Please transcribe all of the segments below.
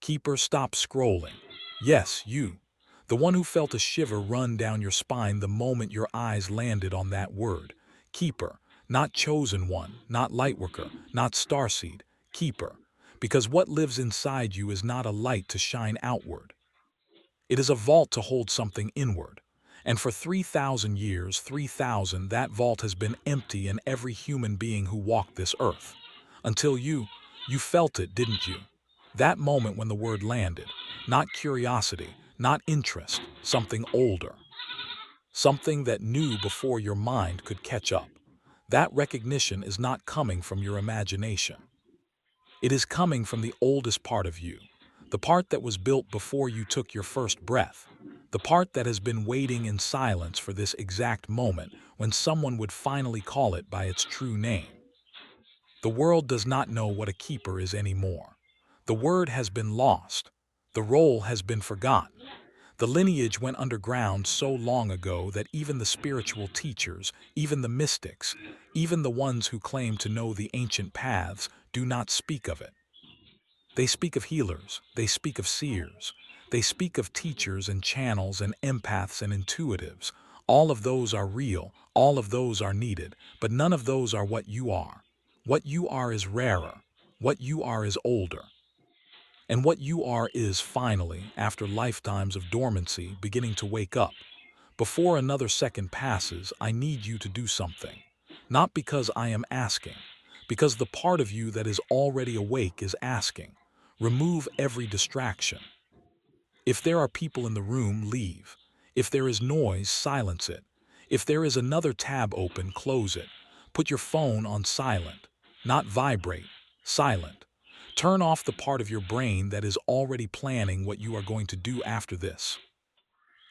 Keeper, stop scrolling. Yes, you. The one who felt a shiver run down your spine the moment your eyes landed on that word. Keeper, not chosen one, not lightworker, not starseed. Keeper. Because what lives inside you is not a light to shine outward. It is a vault to hold something inward. And for 3,000 years, 3,000, that vault has been empty in every human being who walked this earth. Until you felt it, didn't you? That moment when the word landed. Not curiosity, not interest, something older. Something that knew before your mind could catch up. That recognition is not coming from your imagination. It is coming from the oldest part of you, the part that was built before you took your first breath, the part that has been waiting in silence for this exact moment when someone would finally call it by its true name. The world does not know what a keeper is anymore. The word has been lost. The role has been forgotten. The lineage went underground so long ago that even the spiritual teachers, even the mystics, even the ones who claim to know the ancient paths, do not speak of it. They speak of healers, they speak of seers, they speak of teachers and channels and empaths and intuitives. All of those are real, all of those are needed, but none of those are what you are. What you are is rarer. What you are is older. And what you are is finally, after lifetimes of dormancy, beginning to wake up. Before another second passes, I need you to do something. Not because I am asking, because the part of you that is already awake is asking. Remove every distraction. If there are people in the room, leave. If there is noise, silence it. If there is another tab open, close it. Put your phone on silent. Not vibrate, silent. Turn off the part of your brain that is already planning what you are going to do after this.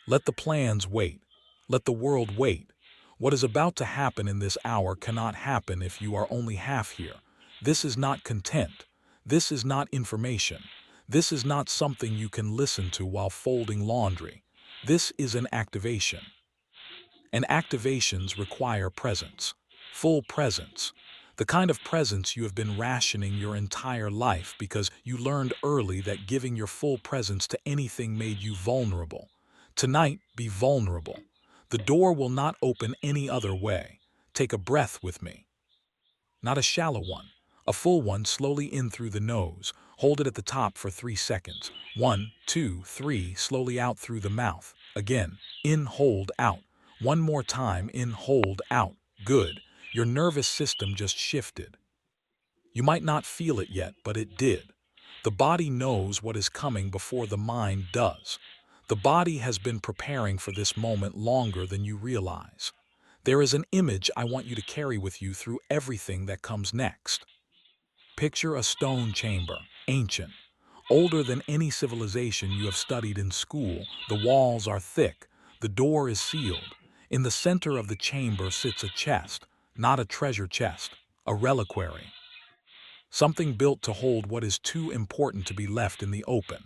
Let the plans wait. Let the world wait. What is about to happen in this hour cannot happen if you are only half here. This is not content. This is not information. This is not something you can listen to while folding laundry. This is an activation. And activations require presence. Full presence. The kind of presence you have been rationing your entire life because you learned early that giving your full presence to anything made you vulnerable. Tonight, be vulnerable. The door will not open any other way. Take a breath with me. Not a shallow one. A full one, slowly in through the nose. Hold it at the top for 3 seconds. 1, 2, 3, slowly out through the mouth. Again, in, hold, out. One more time, in, hold, out. Good. Your nervous system just shifted. You might not feel it yet, but it did. The body knows what is coming before the mind does. The body has been preparing for this moment longer than you realize. There is an image I want you to carry with you through everything that comes next. Picture a stone chamber, ancient, older than any civilization you have studied in school. The walls are thick, the door is sealed. In the center of the chamber sits a chest, not a treasure chest, a reliquary. Something built to hold what is too important to be left in the open.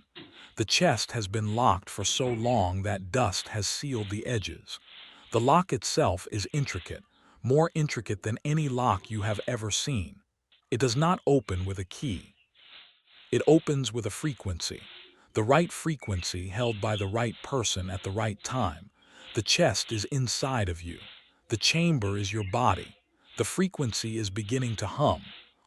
The chest has been locked for so long that dust has sealed the edges. The lock itself is intricate, more intricate than any lock you have ever seen. It does not open with a key. It opens with a frequency. The right frequency held by the right person at the right time. The chest is inside of you. The chamber is your body. The frequency is beginning to hum.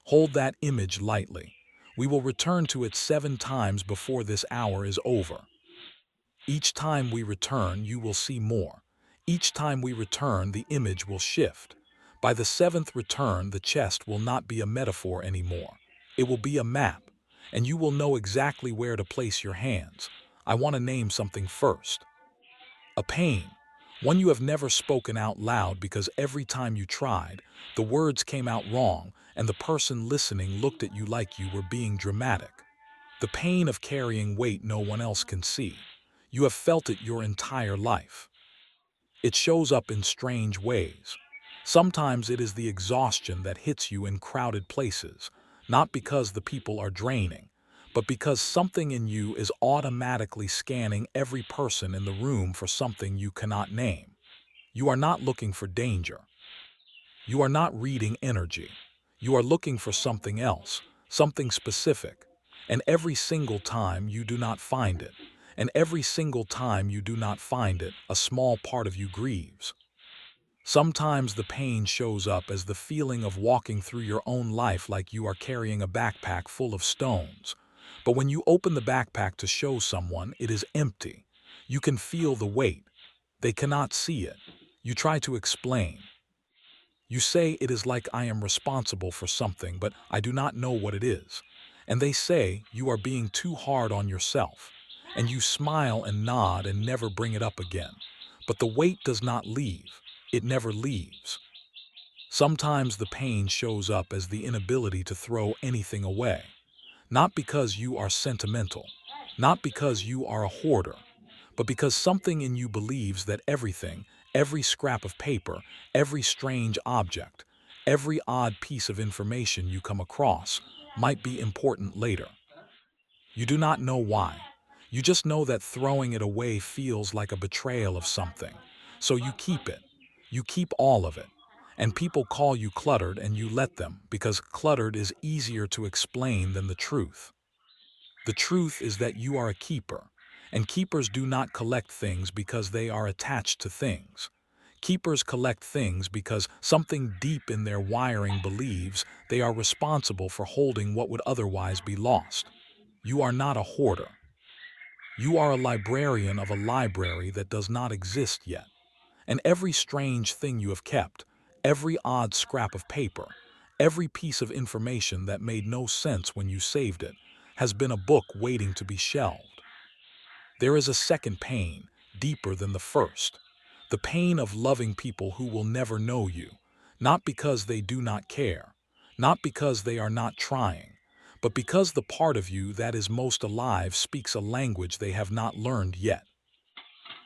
Hold that image lightly. We will return to it 7 times before this hour is over. Each time we return, you will see more. Each time we return, the image will shift. By the 7th return, the chest will not be a metaphor anymore. It will be a map, and you will know exactly where to place your hands. I want to name something first. A pain. One you have never spoken out loud because every time you tried, the words came out wrong and the person listening looked at you like you were being dramatic. The pain of carrying weight no one else can see. You have felt it your entire life. It shows up in strange ways. Sometimes it is the exhaustion that hits you in crowded places, not because the people are draining, but because something in you is automatically scanning every person in the room for something you cannot name. You are not looking for danger. You are not reading energy. You are looking for something else, something specific. And every single time you do not find it, and every single time you do not find it, a small part of you grieves. Sometimes the pain shows up as the feeling of walking through your own life like you are carrying a backpack full of stones. But when you open the backpack to show someone, it is empty. You can feel the weight. They cannot see it. You try to explain. You say it is like I am responsible for something, but I do not know what it is. And they say you are being too hard on yourself. And you smile and nod and never bring it up again. But the weight does not leave. It never leaves. Sometimes the pain shows up as the inability to throw anything away. Not because you are sentimental, not because you are a hoarder, but because something in you believes that everything, every scrap of paper, every strange object, every odd piece of information you come across might be important later. You do not know why. You just know that throwing it away feels like a betrayal of something. So you keep it. You keep all of it. And people call you cluttered and you let them because cluttered is easier to explain than the truth. The truth is that you are a keeper, and keepers do not collect things because they are attached to things. Keepers collect things because something deep in their wiring believes they are responsible for holding what would otherwise be lost. You are not a hoarder. You are a librarian of a library that does not exist yet. And every strange thing you have kept, every odd scrap of paper, every piece of information that made no sense when you saved it, has been a book waiting to be shelved. There is a second pain, deeper than the first. The pain of loving people who will never know you, not because they do not care, not because they are not trying, but because the part of you that is most alive speaks a language they have not learned yet.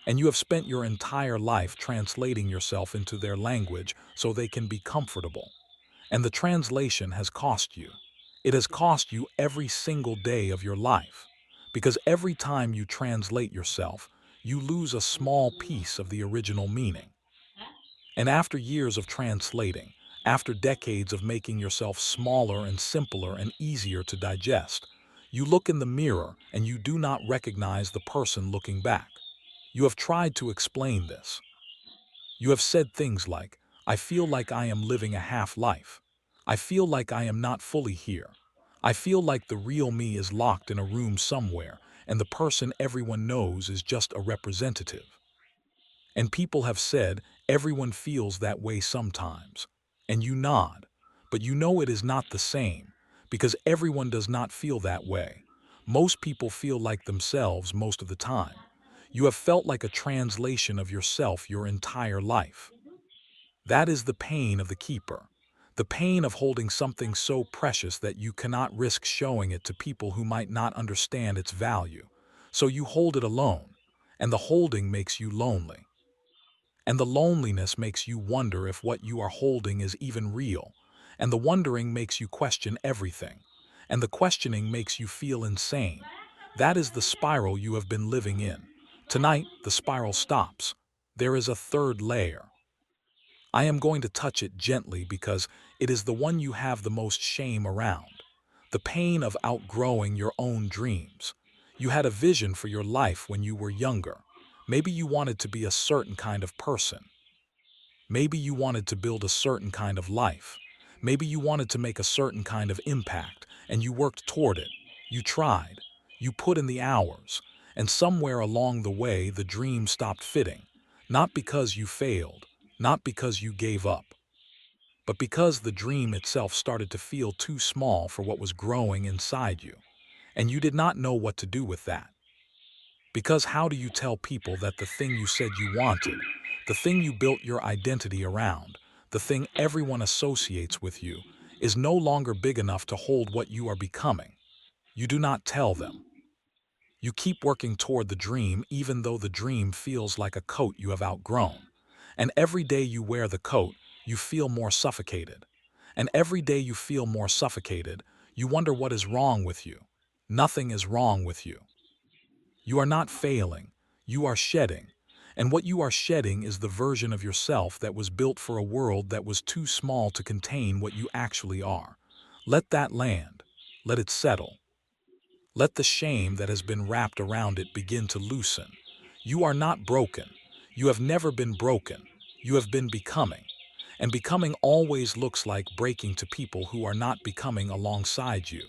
And you have spent your entire life translating yourself into their language so they can be comfortable. And the translation has cost you. It has cost you every single day of your life. Because every time you translate yourself, you lose a small piece of the original meaning. And after years of translating, after decades of making yourself smaller and simpler and easier to digest, you look in the mirror and you do not recognize the person looking back. You have tried to explain this. You have said things like, I feel like I am living a half-life. I feel like I am not fully here. I feel like the real me is locked in a room somewhere, and the person everyone knows is just a representative. And people have said, everyone feels that way sometimes. And you nod, but you know it is not the same, because everyone does not feel that way. Most people feel like themselves most of the time. You have felt like a translation of yourself your entire life. That is the pain of the keeper. The pain of holding something so precious that you cannot risk showing it to people who might not understand its value. So you hold it alone, and the holding makes you lonely. And the loneliness makes you wonder if what you are holding is even real. And the wondering makes you question everything. And the questioning makes you feel insane. That is the spiral you have been living in. Tonight, the spiral stops. There is a third layer. I am going to touch it gently because it is the one you have the most shame around. The pain of outgrowing your own dreams. You had a vision for your life when you were younger. Maybe you wanted to be a certain kind of person. Maybe you wanted to build a certain kind of life. Maybe you wanted to make a certain kind of impact, and you worked toward it. You tried. You put in the hours. And somewhere along the way, the dream stopped fitting. Not because you failed, not because you gave up, but because the dream itself started to feel too small for what was growing inside you. And you did not know what to do with that. Because how do you tell people that the thing you said you wanted, the thing you built your identity around, the thing everyone associates with you, is no longer big enough to hold what you are becoming? You do not tell them. You keep working toward the dream even though the dream feels like a coat you have outgrown. And every day you wear the coat, you feel more suffocated. And every day you feel more suffocated, you wonder what is wrong with you. Nothing is wrong with you. You are not failing, you are shedding. And what you are shedding is the version of yourself that was built for a world that was too small to contain what you actually are. Let that land. Let it settle. Let the shame that has been wrapped around it begin to loosen. You are not broken. You have never been broken. You have been becoming. And becoming always looks like breaking to people who are not becoming alongside you.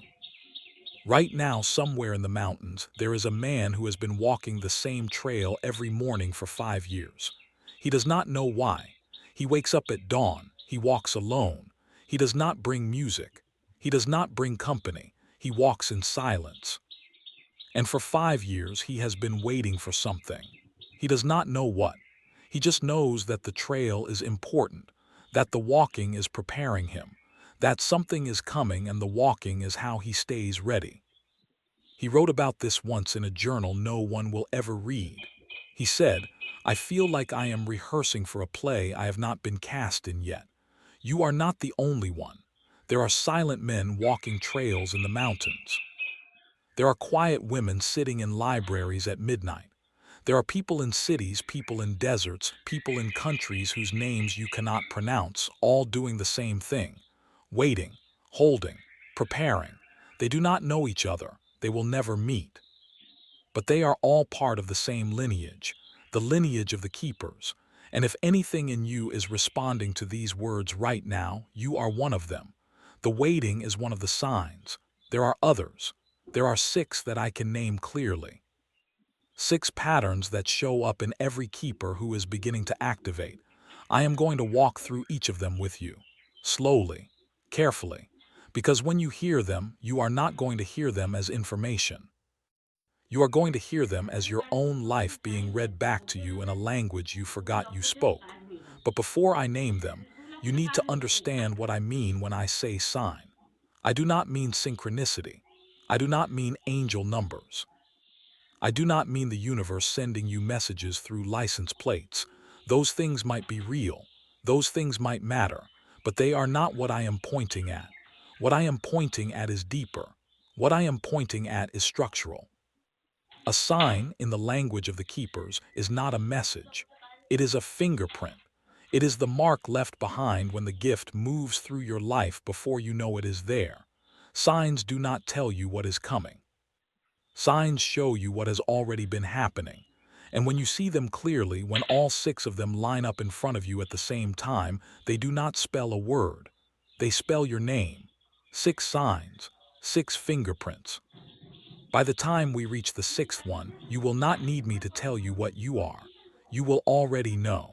Right now, somewhere in the mountains, there is a man who has been walking the same trail every morning for 5 years. He does not know why. He wakes up at dawn. He walks alone. He does not bring music. He does not bring company. He walks in silence. And for 5 years, he has been waiting for something. He does not know what. He just knows that the trail is important, that the walking is preparing him, that something is coming and the walking is how he stays ready. He wrote about this once in a journal no one will ever read. He said, "I feel like I am rehearsing for a play I have not been cast in yet. You are not the only one. There are silent men walking trails in the mountains. There are quiet women sitting in libraries at midnight. There are people in cities, people in deserts, people in countries whose names you cannot pronounce, all doing the same thing, waiting, holding, preparing. They do not know each other. They will never meet. But they are all part of the same lineage, the lineage of the keepers. And if anything in you is responding to these words right now, you are one of them. The waiting is one of the signs. There are others. There are 6 that I can name clearly. 6 patterns that show up in every keeper who is beginning to activate. I am going to walk through each of them with you, slowly, carefully, because when you hear them, you are not going to hear them as information. You are going to hear them as your own life being read back to you in a language you forgot you spoke. But before I name them, you need to understand what I mean when I say sign. I do not mean synchronicity. I do not mean angel numbers. I do not mean the universe sending you messages through license plates. Those things might be real. Those things might matter. But they are not what I am pointing at. What I am pointing at is deeper. What I am pointing at is structural. A sign, in the language of the keepers, is not a message. It is a fingerprint. It is the mark left behind when the gift moves through your life before you know it is there. Signs do not tell you what is coming. Signs show you what has already been happening. And when you see them clearly, when all 6 of them line up in front of you at the same time, they do not spell a word. They spell your name. 6 signs, 6 fingerprints. By the time we reach the 6th one, you will not need me to tell you what you are. You will already know.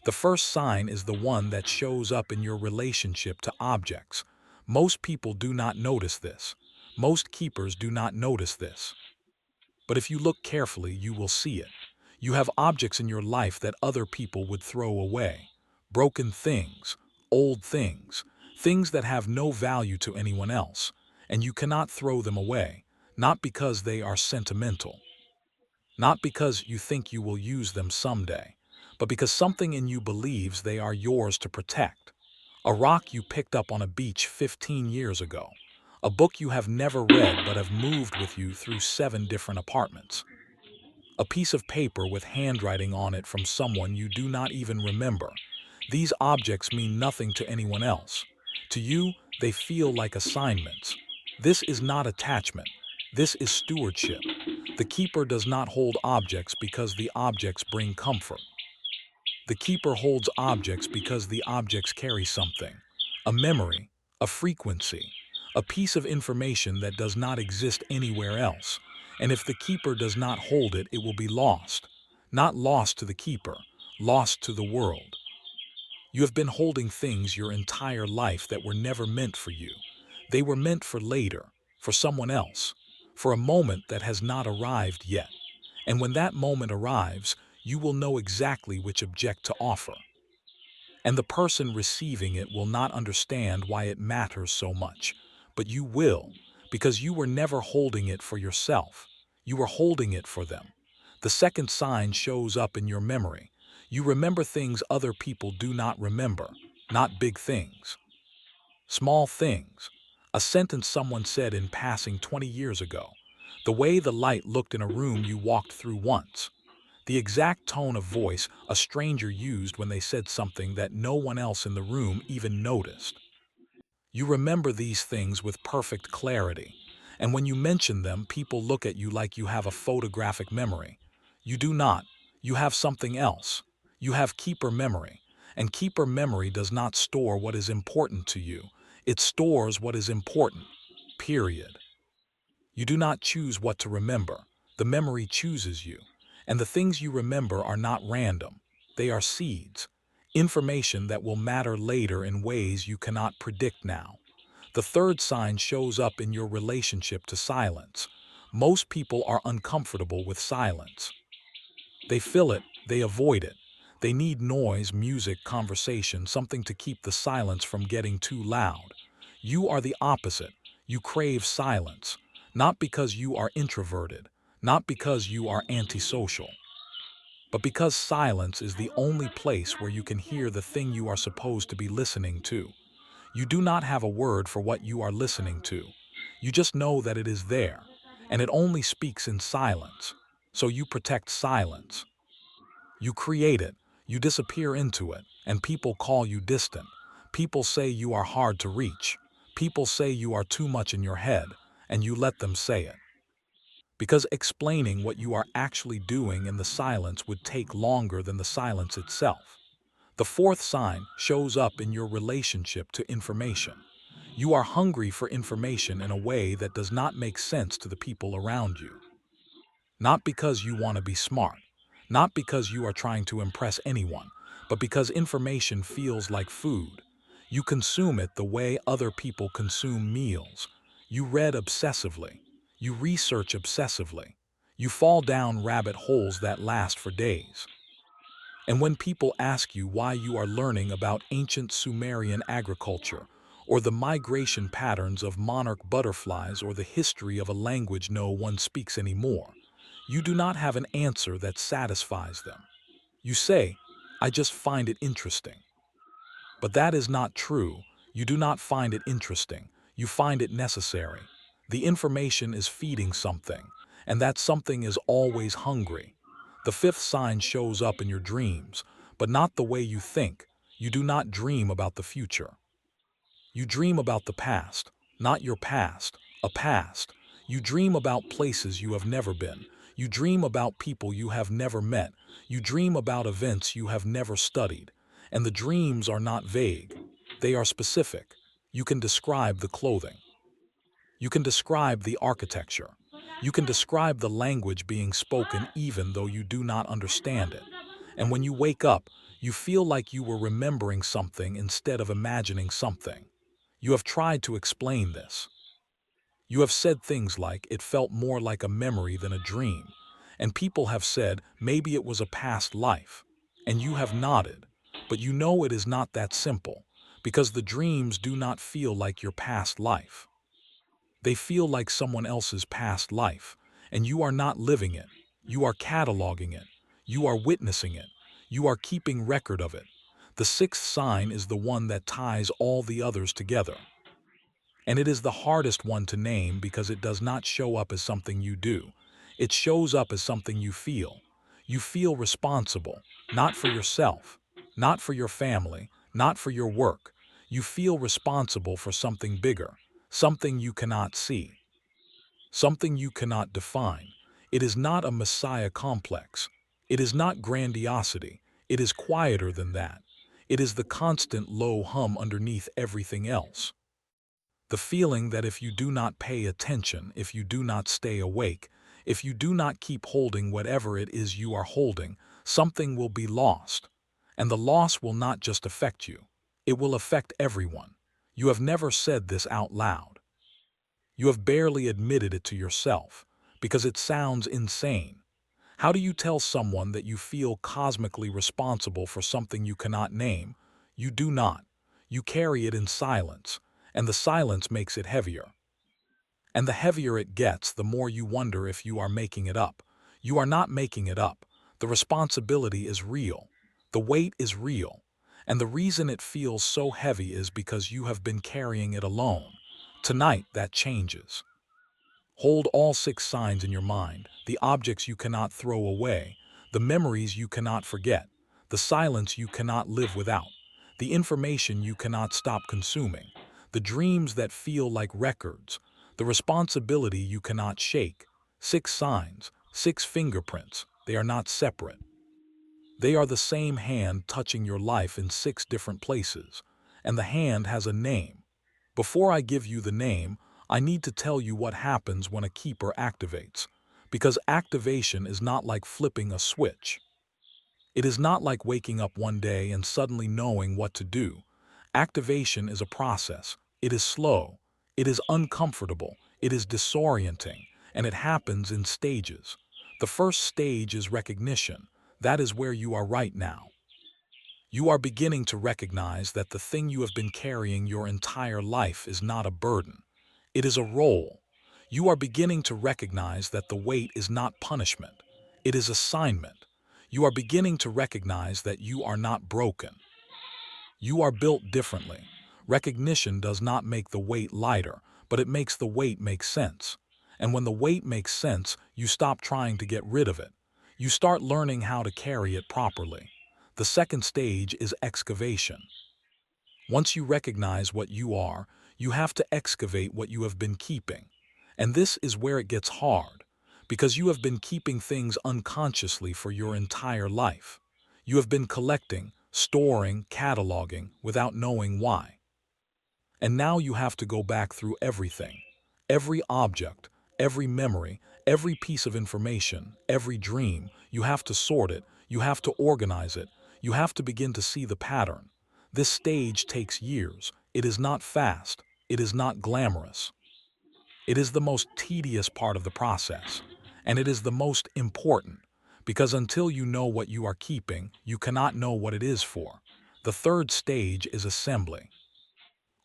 The first sign is the one that shows up in your relationship to objects. Most people do not notice this. Most keepers do not notice this. But if you look carefully, you will see it. You have objects in your life that other people would throw away. Broken things, old things, things that have no value to anyone else. And you cannot throw them away, not because they are sentimental, not because you think you will use them someday, but because something in you believes they are yours to protect. A rock you picked up on a beach 15 years ago. A book you have never read but have moved with you through 7 different apartments. A piece of paper with handwriting on it from someone you do not even remember. These objects mean nothing to anyone else. To you, they feel like assignments. This is not attachment. This is stewardship. The keeper does not hold objects because the objects bring comfort. The keeper holds objects because the objects carry something. A memory, a frequency, a piece of information that does not exist anywhere else. And if the keeper does not hold it, it will be lost. Not lost to the keeper, lost to the world. You have been holding things your entire life that were never meant for you. They were meant for later, for someone else, for a moment that has not arrived yet. And when that moment arrives, you will know exactly which object to offer. And the person receiving it will not understand why it matters so much. But you will, because you were never holding it for yourself. You were holding it for them. The second sign shows up in your memory. You remember things other people do not remember, not big things. Small things. A sentence someone said in passing 20 years ago. The way the light looked in a room you walked through once. The exact tone of voice a stranger used when they said something that no one else in the room even noticed. You remember these things with perfect clarity, And when you mention them, people look at you like you have a photographic memory. You do not. You have something else. You have keeper memory. And keeper memory does not store what is important to you. It stores what is important. Period. You do not choose what to remember. The memory chooses you. And the things you remember are not random. They are seeds. Information that will matter later in ways you cannot predict now. The third sign shows up in your relationship to silence. Most people are uncomfortable with silence. They fill it, they avoid it. They need noise, music, conversation, something to keep the silence from getting too loud. You are the opposite. You crave silence, not because you are introverted, not because you are antisocial, but because silence is the only place where you can hear the thing you are supposed to be listening to. You do not have a word for what you are listening to. You just know that it is there, and it only speaks in silence. So you protect silence. You create it, you disappear into it, and people call you distant. People say you are hard to reach. People say you are too much in your head, and you let them say it. Because explaining what you are actually doing in the silence would take longer than the silence itself. The fourth sign shows up in your relationship to information. You are hungry for information in a way that does not make sense to the people around you. Not because you want to be smart, not because you are trying to impress anyone, but because information feels like food. You consume it the way other people consume meals. You read obsessively. You research obsessively. You fall down rabbit holes that last for days. And when people ask you why you are learning about ancient Sumerian agriculture, or the migration patterns of monarch butterflies, or the history of a language no one speaks anymore, you do not have an answer that satisfies them. You say, "I just find it interesting." But that is not true. You do not find it interesting. You find it necessary. The information is feeding something, and that something is always hungry. The fifth sign shows up in your dreams, but not the way you think. You do not dream about the future. You dream about the past, not your past, a past. You dream about places you have never been. You dream about people you have never met. You dream about events you have never studied. And the dreams are not vague. They are specific. You can describe the clothing. You can describe the architecture. You can describe the language being spoken even though you do not understand it. And when you wake up, you feel like you were remembering something instead of imagining something. You have tried to explain this. You have said things like, "It felt more like a memory than a dream." And people have said, "Maybe it was a past life." And you have nodded. But you know it is not that simple, because the dreams do not feel like your past life. They feel like someone else's past life, and you are not living it. You are cataloging it. You are witnessing it. You are keeping record of it. The sixth sign is the one that ties all the others together. And it is the hardest one to name because it does not show up as something you do. It shows up as something you feel. You feel responsible, not for yourself, not for your family, not for your work. You feel responsible for something bigger, something you cannot see, something you cannot define. It is not a messiah complex. It is not grandiosity. It is quieter than that. It is the constant low hum underneath everything else. The feeling that if you do not pay attention, if you do not stay awake, if you do not keep holding whatever it is you are holding, something will be lost. And the loss will not just affect you. It will affect everyone. You have never said this out loud. You have barely admitted it to yourself, because it sounds insane. How do you tell someone that you feel cosmically responsible for something you cannot name? You do not. You carry it in silence, and the silence makes it heavier. And the heavier it gets, the more you wonder if you are making it up. You are not making it up. The responsibility is real. The weight is real. And the reason it feels so heavy is because you have been carrying it alone. Tonight, that changes. Hold all six signs in your mind, the objects you cannot throw away, the memories you cannot forget, the silence you cannot live without, the information you cannot stop consuming, the dreams that feel like records, The responsibility you cannot shake. 6 signs, 6 fingerprints. They are not separate. They are the same hand touching your life in 6 different places, and the hand has a name. Before I give you the name, I need to tell you what happens when a keeper activates, because activation is not like flipping a switch. It is not like waking up one day and suddenly knowing what to do. Activation is a process. It is slow. It is uncomfortable. It is disorienting, and it happens in stages. The first stage is recognition. That is where you are right now. You are beginning to recognize that the thing you have been carrying your entire life is not a burden. It is a role. You are beginning to recognize that the weight is not punishment. It is assignment. You are beginning to recognize that you are not broken. You are built differently. Recognition does not make the weight lighter, but it makes the weight make sense. And when the weight makes sense, you stop trying to get rid of it. You start learning how to carry it properly. The second stage is excavation. Once you recognize what you are, you have to excavate what you have been keeping. And this is where it gets hard, because you have been keeping things unconsciously for your entire life. You have been collecting, storing, cataloging without knowing why. And now you have to go back through everything. Every object, every memory, every piece of information, every dream. You have to sort it, you have to organize it, you have to begin to see the pattern. This stage takes years. It is not fast. It is not glamorous. It is the most tedious part of the process, and it is the most important, because until you know what you are keeping, you cannot know what it is for. The third stage is assembly.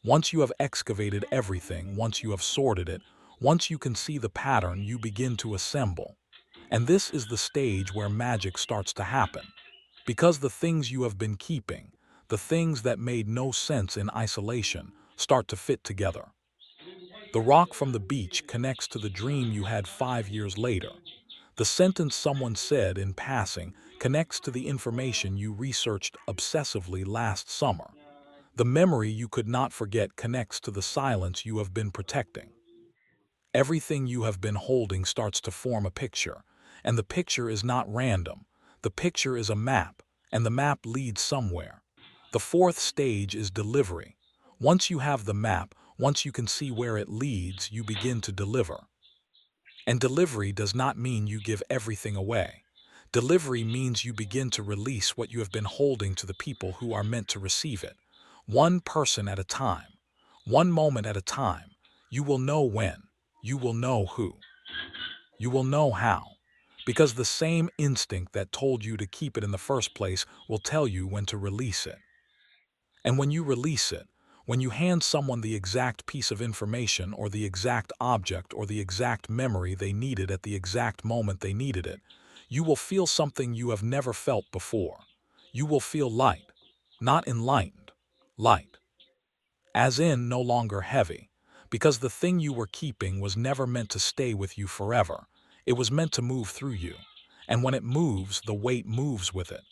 Once you have excavated everything, once you have sorted it, once you can see the pattern, you begin to assemble. And this is the stage where magic starts to happen. Because the things you have been keeping, the things that made no sense in isolation, start to fit together. The rock from the beach connects to the dream you had 5 years later. The sentence someone said in passing connects to the information you researched obsessively last summer. The memory you could not forget connects to the silence you have been protecting. Everything you have been holding starts to form a picture, and the picture is not random. The picture is a map, and the map leads somewhere. The fourth stage is delivery. Once you have the map, once you can see where it leads, you begin to deliver. And delivery does not mean you give everything away. Delivery means you begin to release what you have been holding to the people who are meant to receive it. One person at a time, one moment at a time. You will know when. You will know who. You will know how. Because the same instinct that told you to keep it in the first place will tell you when to release it. And when you release it, when you hand someone the exact piece of information or the exact object or the exact memory they needed at the exact moment they needed it, you will feel something you have never felt before. You will feel light, not enlightened, light. As in no longer heavy, because the thing you were keeping was never meant to stay with you forever. It was meant to move through you. And when it moves, the weight moves with it.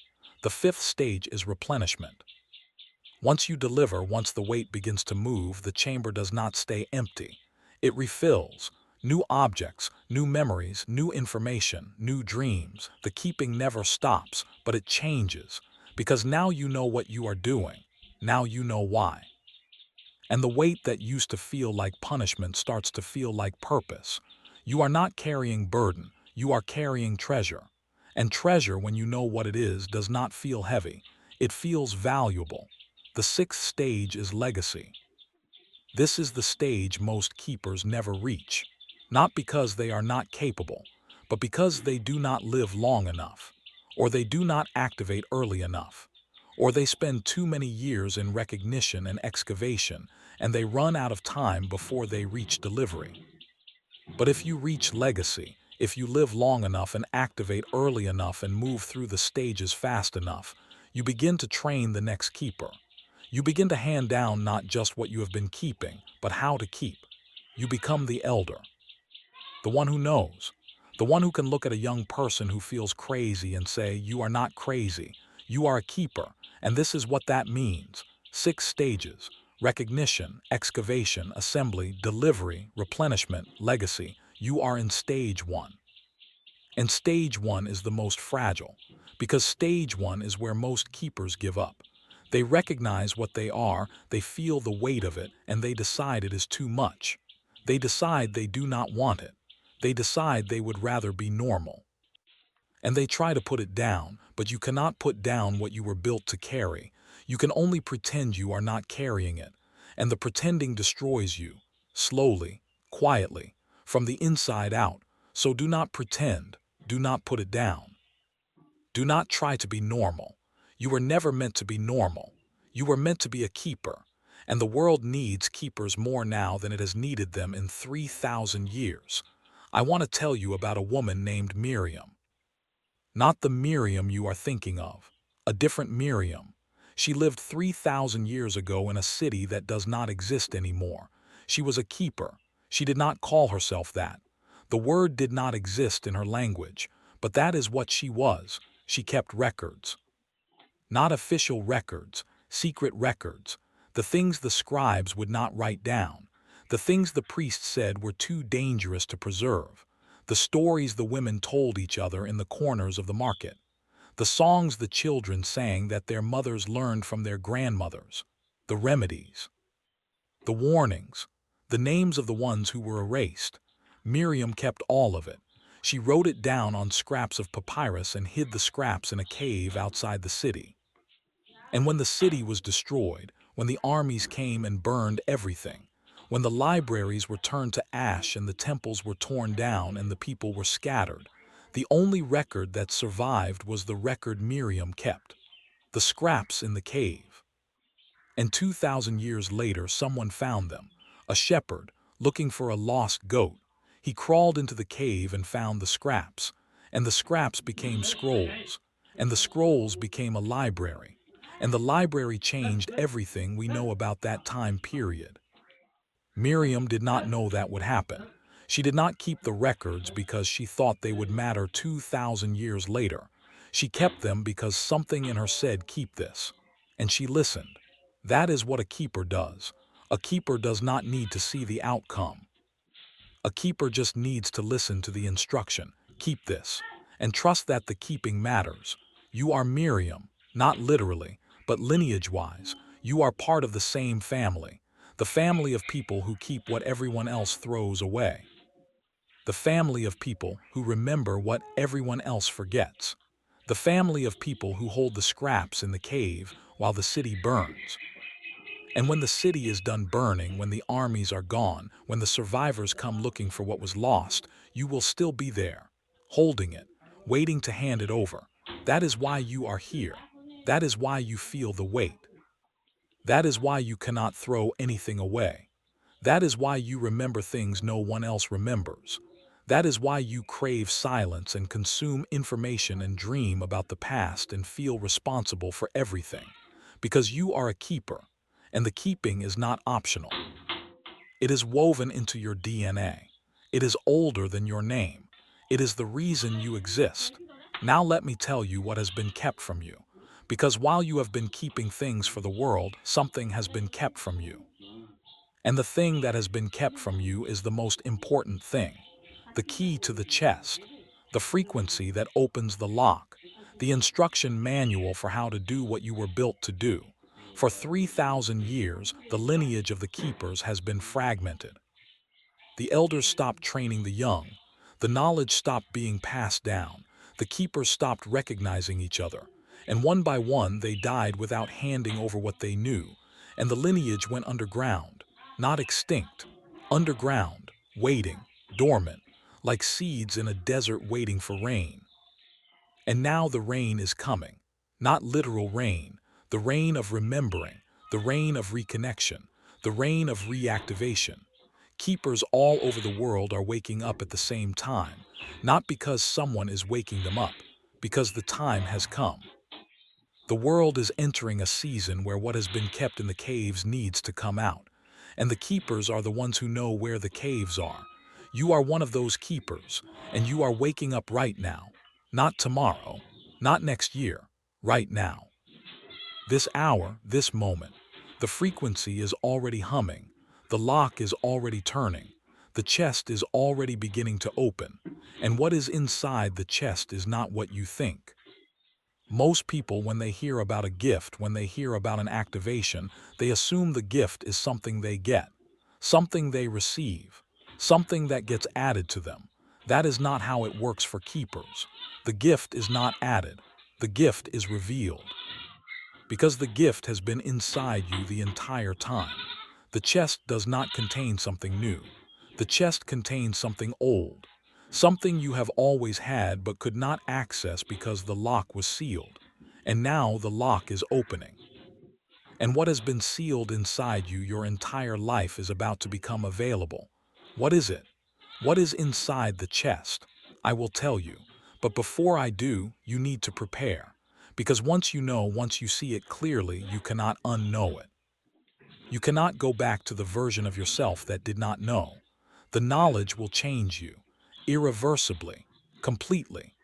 The fifth stage is replenishment. Once you deliver, once the weight begins to move, the chamber does not stay empty. It refills. New objects, new memories, new information, new dreams. The keeping never stops, but it changes. Because now you know what you are doing. Now you know why. And the weight that used to feel like punishment starts to feel like purpose. You are not carrying burden, you are carrying treasure. And treasure, when you know what it is, does not feel heavy. It feels valuable. The sixth stage is legacy. This is the stage most keepers never reach. Not because they are not capable, but because they do not live long enough, or they do not activate early enough, or they spend too many years in recognition and excavation, and they run out of time before they reach delivery. But if you reach legacy, if you live long enough and activate early enough and move through the stages fast enough, you begin to train the next keeper. You begin to hand down not just what you have been keeping, but how to keep. You become the elder, the one who knows, the one who can look at a young person who feels crazy and say, "You are not crazy, you are a keeper," and this is what that means. 6 stages: recognition, excavation, assembly, delivery, replenishment, legacy. You are in stage one. And stage one is the most fragile, because stage one is where most keepers give up. They recognize what they are, they feel the weight of it, and they decide it is too much. They decide they do not want it. They decide they would rather be normal. And they try to put it down, but you cannot put down what you were built to carry. You can only pretend you are not carrying it, and the pretending destroys you, slowly, quietly, from the inside out. So do not pretend, do not put it down. Do not try to be normal. You were never meant to be normal. You were meant to be a keeper, and the world needs keepers more now than it has needed them in 3,000 years. I want to tell you about a woman named Miriam. Not the Miriam you are thinking of, a different Miriam. She lived 3,000 years ago in a city that does not exist anymore. She was a keeper. She did not call herself that. The word did not exist in her language, but that is what she was. She kept records. Not official records, secret records. The things the scribes would not write down. The things the priests said were too dangerous to preserve. The stories the women told each other in the corners of the market. The songs the children sang that their mothers learned from their grandmothers. The remedies. The warnings. The names of the ones who were erased. Miriam kept all of it. She wrote it down on scraps of papyrus and hid the scraps in a cave outside the city. And when the city was destroyed, when the armies came and burned everything, when the libraries were turned to ash and the temples were torn down and the people were scattered, the only record that survived was the record Miriam kept, the scraps in the cave. And 2,000 years later, someone found them, a shepherd looking for a lost goat. He crawled into the cave and found the scraps, and the scraps became scrolls, and the scrolls became a library, and the library changed everything we know about that time period. Miriam did not know that would happen. She did not keep the records because she thought they would matter 2,000 years later. She kept them because something in her said, "Keep this." And she listened. That is what a keeper does. A keeper does not need to see the outcome. A keeper just needs to listen to the instruction, "Keep this," and trust that the keeping matters. You are Miriam, not literally, but lineage-wise. You are part of the same family, the family of people who keep what everyone else throws away. The family of people who remember what everyone else forgets. The family of people who hold the scraps in the cave while the city burns. And when the city is done burning, when the armies are gone, when the survivors come looking for what was lost, you will still be there, holding it, waiting to hand it over. That is why you are here. That is why you feel the weight. That is why you cannot throw anything away. That is why you remember things no one else remembers. That is why you crave silence and consume information and dream about the past and feel responsible for everything. Because you are a keeper, and the keeping is not optional. It is woven into your DNA. It is older than your name. It is the reason you exist. Now let me tell you what has been kept from you. Because while you have been keeping things for the world, something has been kept from you. And the thing that has been kept from you is the most important thing. The key to the chest. The frequency that opens the lock. The instruction manual for how to do what you were built to do. For 3,000 years, the lineage of the keepers has been fragmented. The elders stopped training the young. The knowledge stopped being passed down. The keepers stopped recognizing each other. And one by one, they died without handing over what they knew. And the lineage went underground, not extinct, underground, waiting, dormant, like seeds in a desert waiting for rain. And now the rain is coming, not literal rain, the rain of remembering, the rain of reconnection, the rain of reactivation. Keepers all over the world are waking up at the same time, not because someone is waking them up, because the time has come. The world is entering a season where what has been kept in the caves needs to come out, and the keepers are the ones who know where the caves are. You are one of those keepers, and you are waking up right now. Not tomorrow, not next year, right now. This hour, this moment. The frequency is already humming. The lock is already turning. The chest is already beginning to open. And what is inside the chest is not what you think. Most people, when they hear about a gift, when they hear about an activation, they assume the gift is something they get, something they receive, something that gets added to them. That is not how it works for keepers. The gift is not added. The gift is revealed. Because the gift has been inside you the entire time. The chest does not contain something new. The chest contains something old, something you have always had but could not access because the lock was sealed. And now the lock is opening. And what has been sealed inside you your entire life is about to become available. What is it? What is inside the chest? I will tell you. But before I do, you need to prepare. Because once you know, once you see it clearly, you cannot unknow it. You cannot go back to the version of yourself that did not know. The knowledge will change you, irreversibly, completely.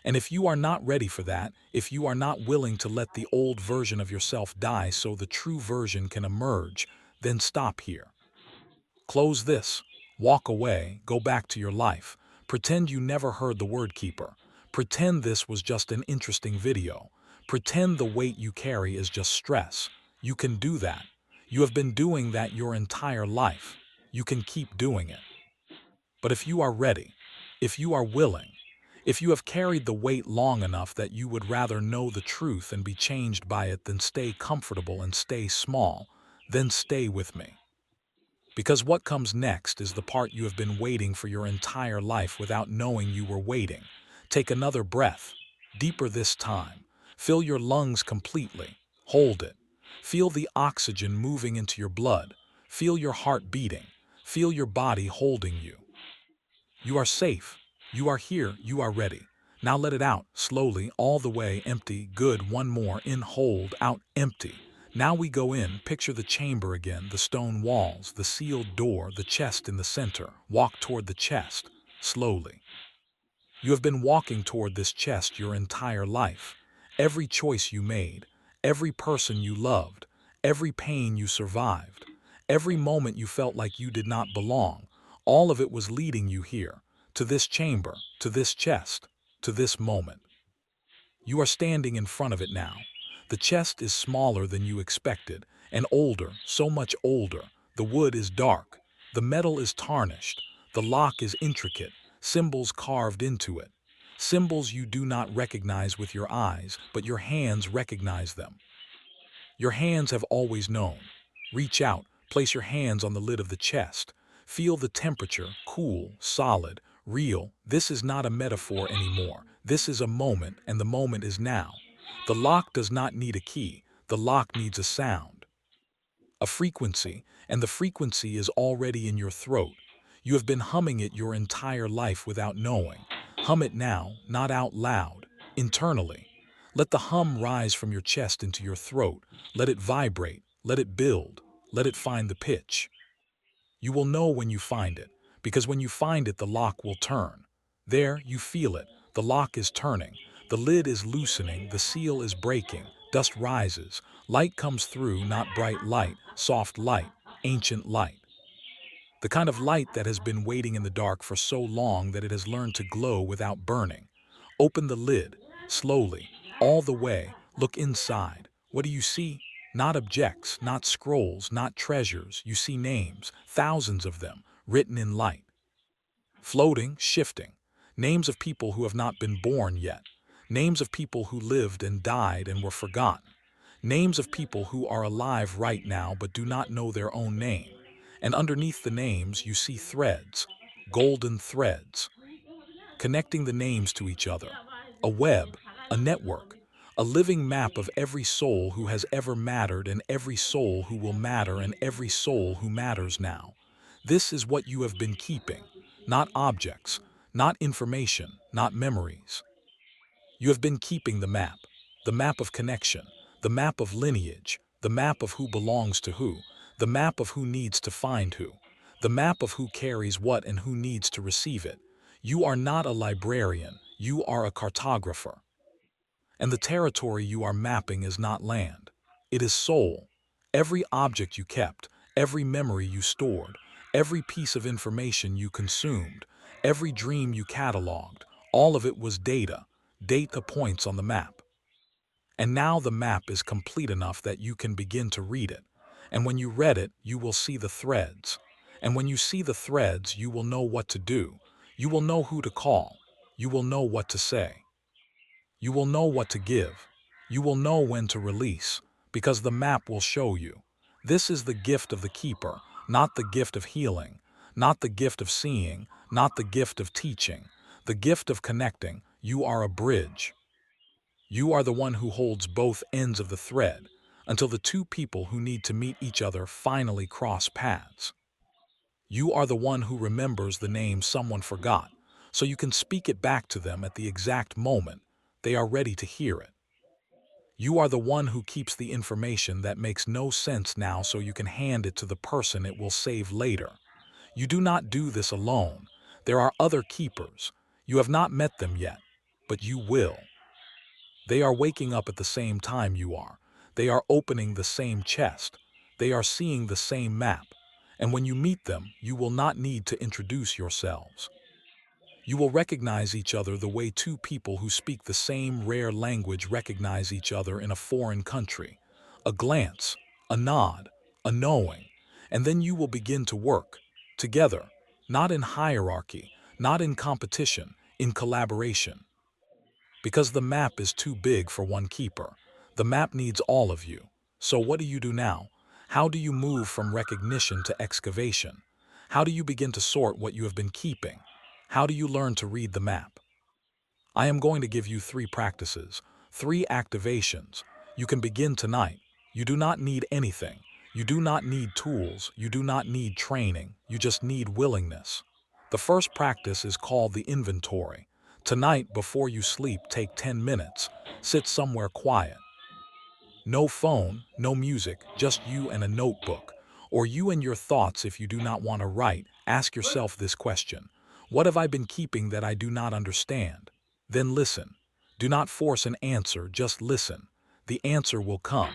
And if you are not ready for that, if you are not willing to let the old version of yourself die so the true version can emerge, then stop here. Close this. Walk away. Go back to your life. Pretend you never heard the word keeper. Pretend this was just an interesting video. Pretend the weight you carry is just stress. You can do that. You have been doing that your entire life. You can keep doing it. But if you are ready, if you are willing, if you have carried the weight long enough that you would rather know the truth and be changed by it than stay comfortable and stay small, then stay with me. Because what comes next is the part you have been waiting for your entire life without knowing you were waiting. Take another breath, deeper this time. Fill your lungs completely. Hold it. Feel the oxygen moving into your blood. Feel your heart beating. Feel your body holding you. You are safe. You are here. You are ready. Now let it out, slowly, all the way, empty. Good, one more, in, hold, out, empty. Now we go in, picture the chamber again, the stone walls, the sealed door, the chest in the center. Walk toward the chest, slowly. You have been walking toward this chest your entire life. Every choice you made, every person you loved, every pain you survived, every moment you felt like you did not belong, all of it was leading you here, to this chamber, to this chest, to this moment. You are standing in front of it now. The chest is smaller than you expected, and older, so much older. The wood is dark. The metal is tarnished. The lock is intricate, symbols carved into it. Symbols you do not recognize with your eyes, but your hands recognize them. Your hands have always known. Reach out, place your hands on the lid of the chest. Feel the temperature, cool, solid, real. This is not a metaphor anymore. This is a moment, and the moment is now. The lock does not need a key. The lock needs a sound, a frequency, and the frequency is already in your throat. You have been humming it your entire life without knowing. Hum it now, not out loud, internally. Let the hum rise from your chest into your throat. Let it vibrate. Let it build. Let it find the pitch. You will know when you find it, because when you find it, the lock will turn. There, you feel it. The lock is turning. The lid is loosening. The seal is breaking. Dust rises. Light comes through, not bright light, soft light, ancient light. The kind of light that has been waiting in the dark for so long that it has learned to glow without burning. Open the lid, slowly, all the way. Look inside. What do you see? Not objects, not scrolls, not treasures. You see names, thousands of them, written in light. Floating, shifting. Names of people who have not been born yet. Names of people who lived and died and were forgotten. Names of people who are alive right now but do not know their own name. And underneath the names you see threads, golden threads, connecting the names to each other. A web, a network, a living map of every soul who has ever mattered and every soul who will matter and every soul who matters now. This is what you have been keeping, not objects, not information, not memories. You have been keeping the map of connection, the map of lineage, the map of who belongs to who, the map of who needs to find who, the map of who carries what and who needs to receive it. You are not a librarian, you are a cartographer. And the territory you are mapping is not land. It is soul, Every object you kept, every memory you stored, every piece of information you consumed, every dream you cataloged, all of it was data points on the map. And now the map is complete enough that you can begin to read it. And when you read it, you will see the threads. And when you see the threads, you will know what to do. You will know who to call. You will know what to say. You will know what to give. You will know when to release, because the map will show you. This is the gift of the keeper, not the gift of healing, not the gift of seeing, not the gift of teaching, the gift of connecting. You are a bridge. You are the one who holds both ends of the thread until the two people who need to meet each other finally cross paths. You are the one who remembers the name someone forgot, so you can speak it back to them at the exact moment they are ready to hear it. You are the one who keeps the information that makes no sense now so you can hand it to the person it will save later. You do not do this alone. There are other keepers. You have not met them yet, but you will. They are waking up at the same time you are. They are opening the same chest. They are seeing the same map. And when you meet them, you will not need to introduce yourselves. You will recognize each other the way two people who speak the same rare language recognize each other in a foreign country. A glance, a nod, a knowing, and then you will begin to work together, not in hierarchy, not in competition, in collaboration. Because the map is too big for one keeper. The map needs all of you. So what do you do now? How do you move from recognition to excavation? How do you begin to sort what you have been keeping? How do you learn to read the map? I am going to give you 3 practices, 3 activations. You can begin tonight. You do not need anything. You do not need tools. You do not need training. You just need willingness. The first practice is called the inventory. Tonight, before you sleep, take 10 minutes. Sit somewhere quiet. No phone, no music, just you and a notebook. Or you and your thoughts if you do not want to write. Ask yourself this question. What have I been keeping that I do not understand? Then listen. Do not force an answer, just listen. The answer will come.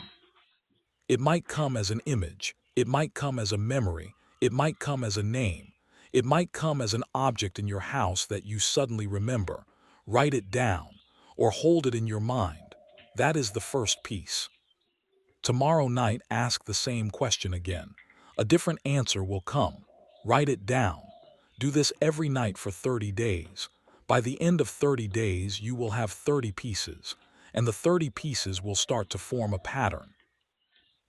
It might come as an image. It might come as a memory. It might come as a name. It might come as an object in your house that you suddenly remember. Write it down or hold it in your mind. That is the first piece. Tomorrow night, ask the same question again. A different answer will come. Write it down. Do this every night for 30 days. By the end of 30 days, you will have 30 pieces, and the 30 pieces will start to form a pattern.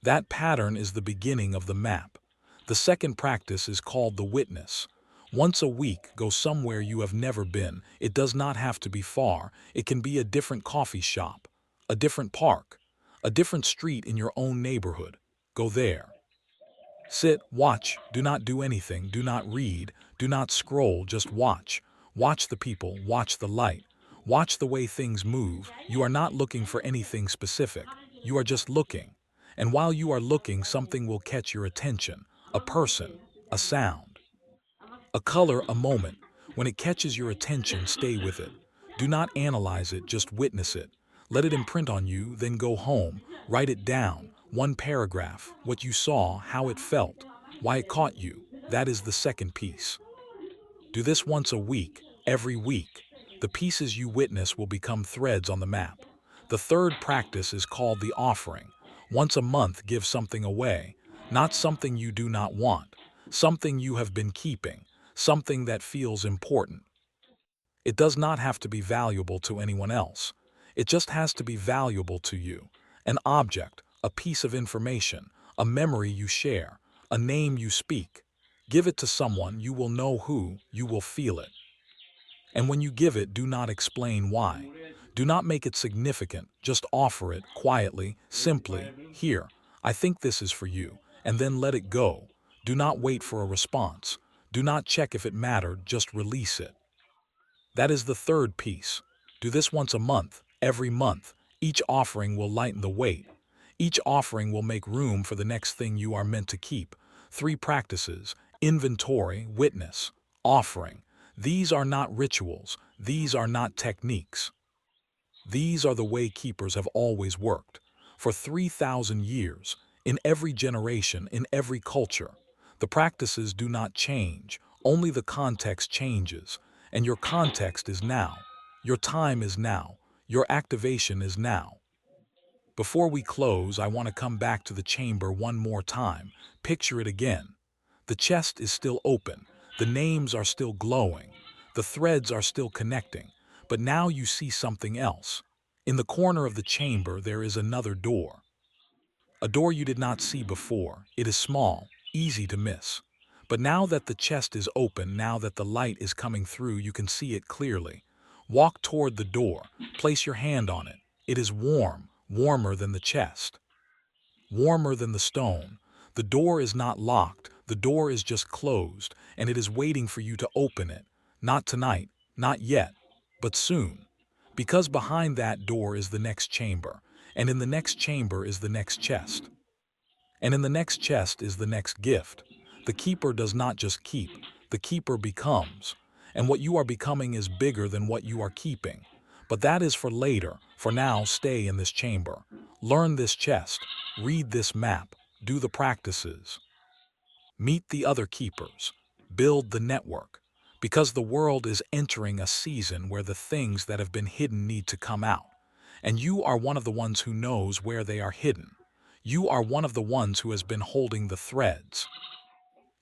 That pattern is the beginning of the map. The second practice is called the witness. Once a week, go somewhere you have never been. It does not have to be far. It can be a different coffee shop, a different park, a different street in your own neighborhood. Go there. Sit, watch, do not do anything, do not read, do not scroll, just watch. Watch the people, watch the light, watch the way things move. You are not looking for anything specific. You are just looking. And while you are looking, something will catch your attention. A person, a sound, a color, a moment. When it catches your attention, stay with it. Do not analyze it, just witness it. Let it imprint on you, then go home. Write it down. One paragraph, what you saw, how it felt, why it caught you. That is the second piece. Do this once a week, every week. The pieces you witness will become threads on the map. The third practice is called the offering. Once a month, give something away. Not something you do not want. Something you have been keeping. Something that feels important. It does not have to be valuable to anyone else. It just has to be valuable to you. An object, a piece of information, a memory you share, a name you speak. Give it to someone, you will know who, you will feel it. And when you give it, do not explain why. Do not make it significant, just offer it quietly, simply. Here, I think this is for you, and then let it go. Do not wait for a response. Do not check if it mattered, just release it. That is the third piece. Do this once a month, every month. Each offering will lighten the weight. Each offering will make room for the next thing you are meant to keep. 3 practices: inventory, witness, offering. These are not rituals. These are not techniques. These are the way keepers have always worked. For 3,000 years, in every generation, in every culture. The practices do not change, only the context changes, and your context is now. Your time is now. Your activation is now. Before we close, I want to come back to the chamber one more time. Picture it again. The chest is still open, the names are still glowing, the threads are still connecting, but now you see something else. In the corner of the chamber there is another door. A door you did not see before. It is small, easy to miss. But now that the chest is open, now that the light is coming through, you can see it clearly. Walk toward the door, place your hand on it. It is warm, warmer than the chest, warmer than the stone. The door is not locked, the door is just closed, and it is waiting for you to open it. Not tonight, not yet, but soon. Because behind that door is the next chamber, and in the next chamber is the next chest. And in the next chest is the next gift. The keeper does not just keep, the keeper becomes. And what you are becoming is bigger than what you are keeping. But that is for later. For now, stay in this chamber. Learn this chest. Read this map. Do the practices. Meet the other keepers. Build the network. Because the world is entering a season where the things that have been hidden need to come out. And you are one of the ones who knows where they are hidden. You are one of the ones who has been holding the threads.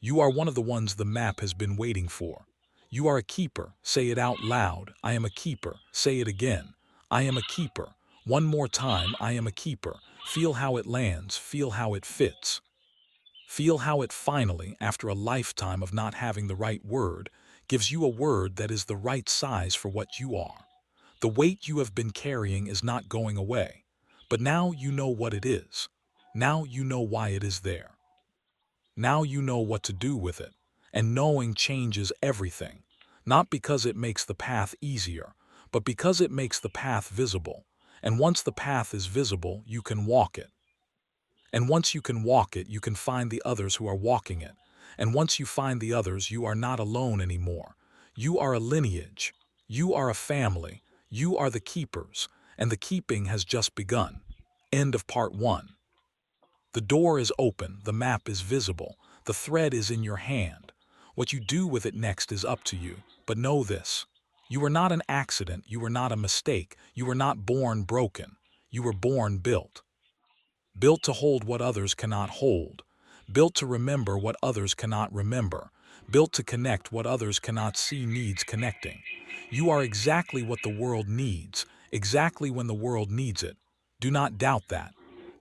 You are one of the ones the map has been waiting for. You are a keeper. Say it out loud. I am a keeper. Say it again. I am a keeper. One more time. I am a keeper. Feel how it lands. Feel how it fits. Feel how it finally, after a lifetime of not having the right word, gives you a word that is the right size for what you are. The weight you have been carrying is not going away, but now you know what it is. Now you know why it is there. Now you know what to do with it, and knowing changes everything, not because it makes the path easier, but because it makes the path visible. And once the path is visible, you can walk it. And once you can walk it, you can find the others who are walking it. And once you find the others, you are not alone anymore. You are a lineage. You are a family. You are the keepers, and the keeping has just begun. End of part 1. The door is open, the map is visible, the thread is in your hand. What you do with it next is up to you. But know this: you were not an accident, you were not a mistake, you were not born broken. You were born built. Built to hold what others cannot hold, built to remember what others cannot remember, built to connect what others cannot see needs connecting. You are exactly what the world needs, exactly when the world needs it. Do not doubt that.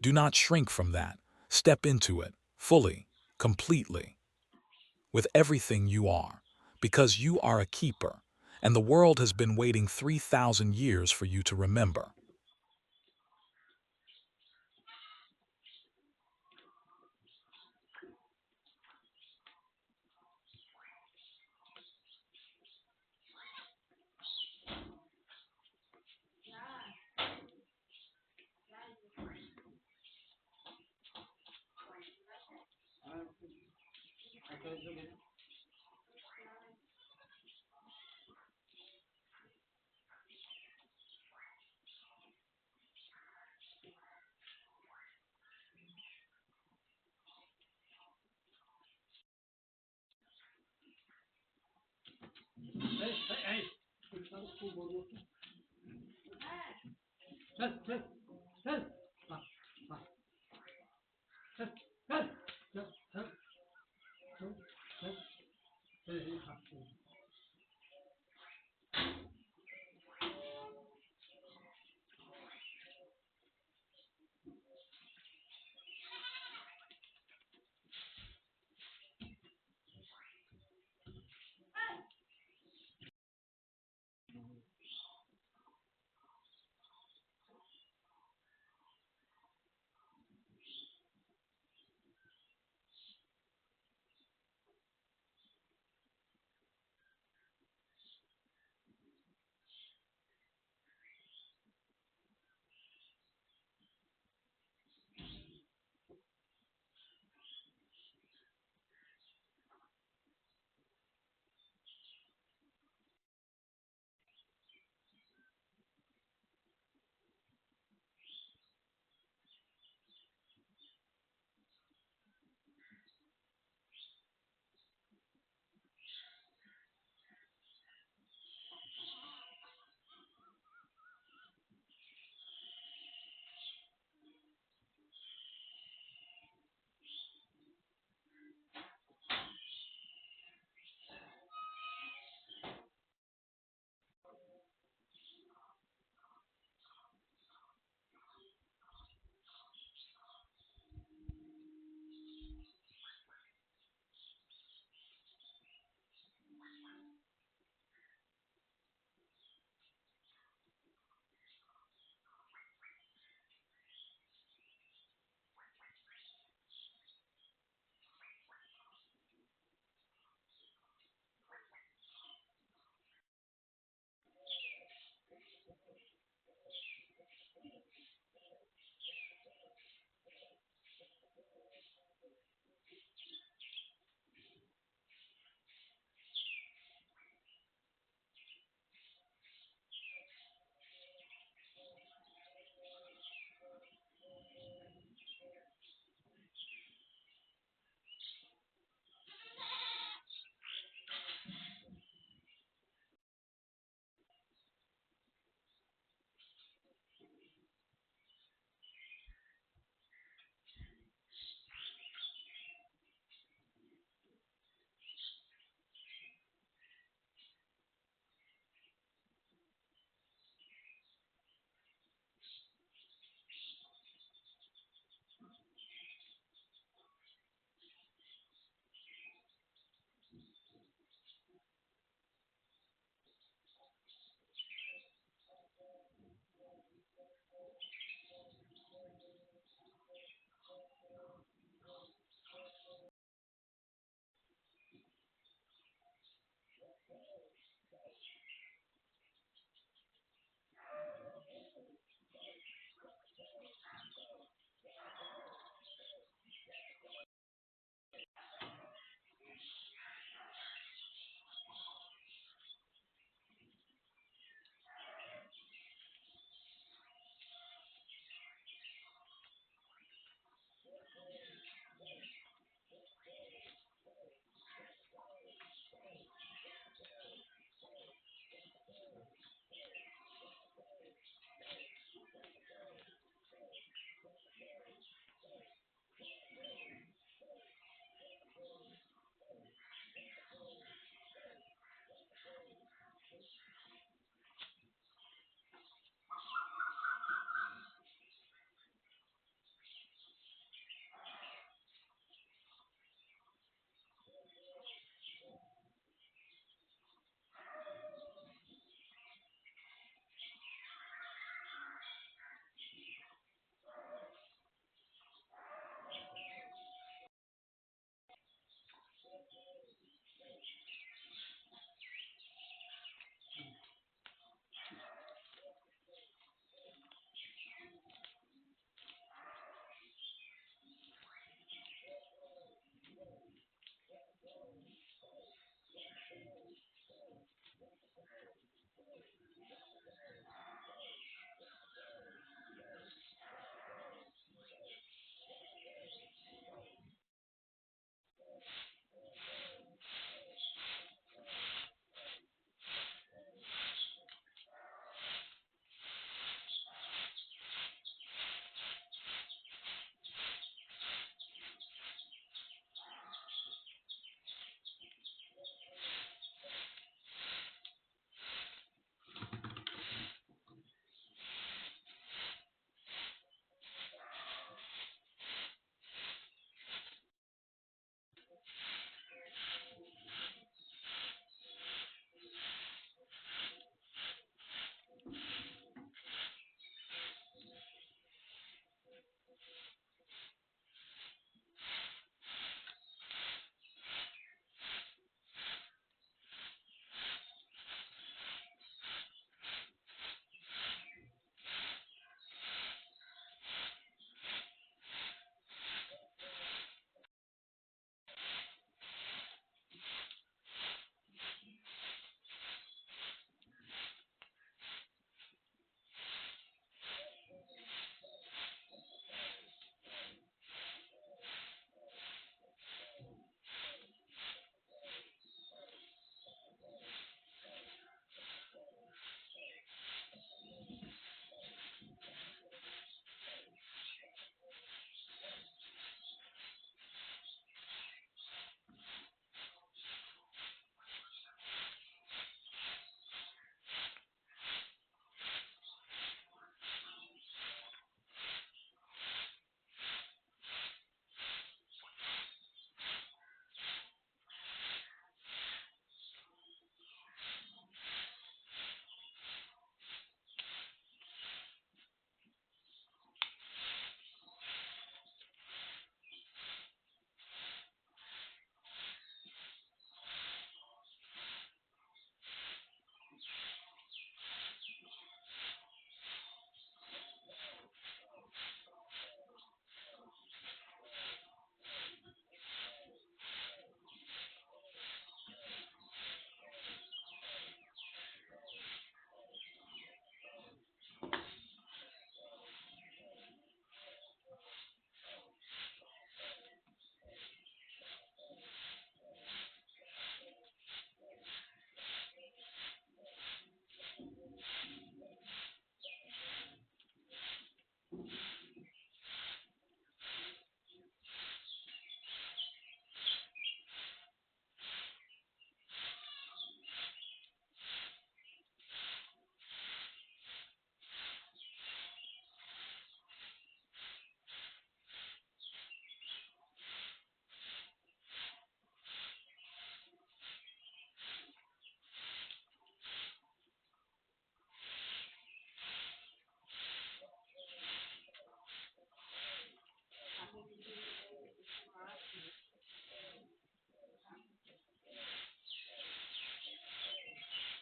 Do not shrink from that. Step into it, fully, completely, with everything you are, because you are a keeper, and the world has been waiting 3,000 years for you to remember.